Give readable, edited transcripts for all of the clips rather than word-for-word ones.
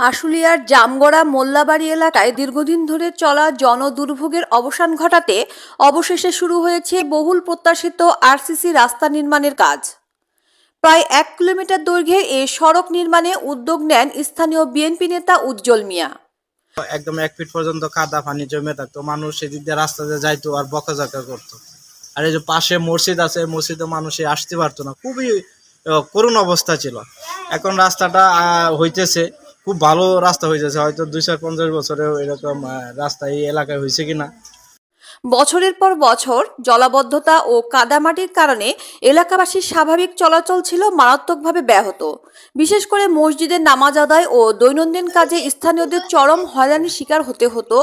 আশুলিয়ার জামগড়া মোল্লাবাড়ি এলাকায় দীর্ঘদিন ধরে চলা জনদুর্ভোগের অবসান ঘটাতে অবশেষে শুরু হয়েছে বহুল প্রত্যাশিত আরসিসি রাস্তা নির্মাণের কাজ। প্রায় 1 কিলোমিটার দৈর্ঘ্যের এই সড়ক নির্মাণে উদ্যোগ নেন স্থানীয় বিএনপি নেতা উজ্জ্বল মিয়া। একদম 1 ফিট পর্যন্ত কাদা পানি জমে থাকতো, মানুষ সেদিক দিয়ে রাস্তাতে যাইতো আর বকাঝকা করতো। আর এই যে পাশে মসজিদ আছে, মসজিদে মানুষে আসতে পারতো না, খুবই করুণ অবস্থা ছিল। এখন রাস্তাটা হইতেছে, খুব ভালো রাস্তা হইতেছে, হয়তো 250 বছরেও এরকম রাস্তা এই এলাকায় হয়েছে কিনা। বছরের পর বছর জলাবদ্ধতা ও কাদামাটির কারণে এলাকাবাসীর স্বাভাবিক চলাচল ছিল মারাত্মকভাবে ব্যাহত। বিশেষ করে মসজিদের নামাজ আদায় ও দৈনন্দিন কাজে স্থানীয়দের চরম হয়রানির শিকার হতে হতো।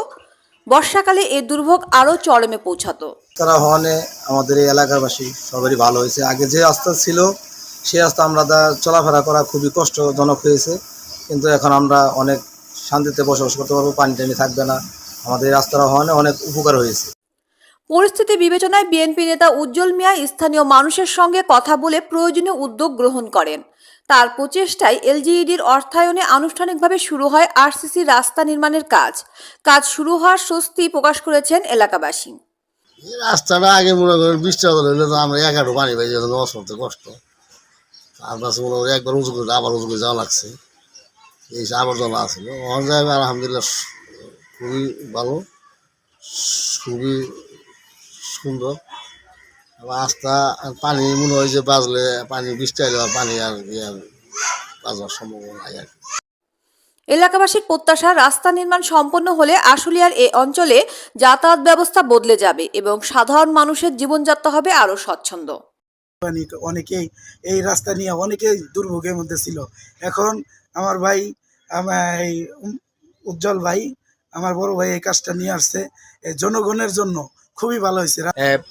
বর্ষাকালে এই দুর্ভোগ আরও চরমে পৌঁছাতো। তারা হওয়ানে আমাদের এই এলাকাবাসী সবারই ভালো হয়েছে। আগে যে রাস্তা ছিল সেই রাস্তা আমরা চলাফেরা করা খুবই কষ্টজনক হয়েছে, কিন্তু এখন আমরা অনেক শান্তিতে বসবাস করতে পারবো, পানি টানি থাকবে না। আমাদের এই রাস্তাটা হওয়ানে অনেক উপকার হয়েছে। পরিস্থিতি বিবেচনায় বিএনপি নেতা উজ্জ্বল মিয়া স্থানীয় মানুষের সঙ্গে কথা বলে প্রয়োজনীয় উদ্যোগ গ্রহণ করেন। তার প্রচেষ্টায় এলজিইডির অর্থায়নে আনুষ্ঠানিকভাবে শুরু হয় আরসিসি রাস্তা নির্মাণের কাজ শুরু হওয়ার স্বস্তি প্রকাশ করেছেন এলাকাবাসী। রাস্তাটা আগে মনে করেন 20 টাকা হইলে তো আমরা 11 পানি পাই যেত, অসুবিধা কষ্ট। তার কাছে মনে করি একবার উঁচু করে আবার উঁচু করে যাওয়া লাগছে, এই আবর্জনা আছিল। আলহামদুলিল্লাহ খুবই ভালো, খুবই সুন্দর। রাস্তা পানি মনে হয় যে বাজলে পানি 20 টাকা পানি আর বাজার সম্ভাবনা নাই আর কি। এলাকাবাসীর প্রত্যাশা, রাস্তা নির্মাণ সম্পন্ন হলে আশুলিয়ার এই অঞ্চলে যাতায়াত ব্যবস্থা বদলে যাবে এবং সাধারণ মানুষের জীবনযাত্রা হবে আরও স্বচ্ছন্দ। অনেকেই এই রাস্তা নিয়ে অনেকেই দুর্ভোগের মধ্যে ছিল। এখন আমার ভাই, এই উজ্জ্বল ভাই, আমার বড় ভাই এই কাজটা নিয়ে আসছে, জনগণের জন্য খুবই ভালো হয়েছে।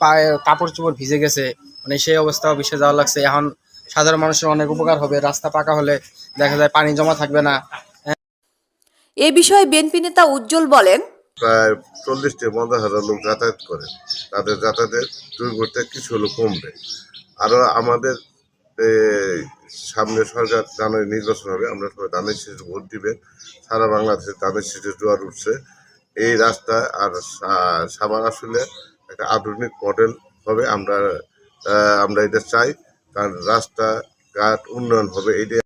পায়ে কাপড় চোপড় ভিজে গেছে, মানে সেই অবস্থা অফিসে যাওয়া লাগছে। এখন সাধারণ মানুষের অনেক উপকার হবে, রাস্তা পাকা হলে দেখা যায় পানি জমা থাকবে না। এ বিষয়ে বিএনপি নেতা উজ্জ্বল বলেন, প্রায় 40 থেকে 50,000 লোক যাতায়াত করে, তাদের যাতায়াতের দুর্ভোগটা কিছু হলো কমবে। আরও আমাদের সামনে সরকার জানুয়ারি নির্বাচন হবে, আমরা সবাই ধানের শীষে ভোট দিবেন। সারা বাংলাদেশে ধানের শীষের জোয়ার উঠছে। এই রাস্তা আর সাভার আসলে একটা আধুনিক মডেল হবে। আমরা এটা চাই, কারণ রাস্তাঘাট উন্নয়ন হবে, এইটা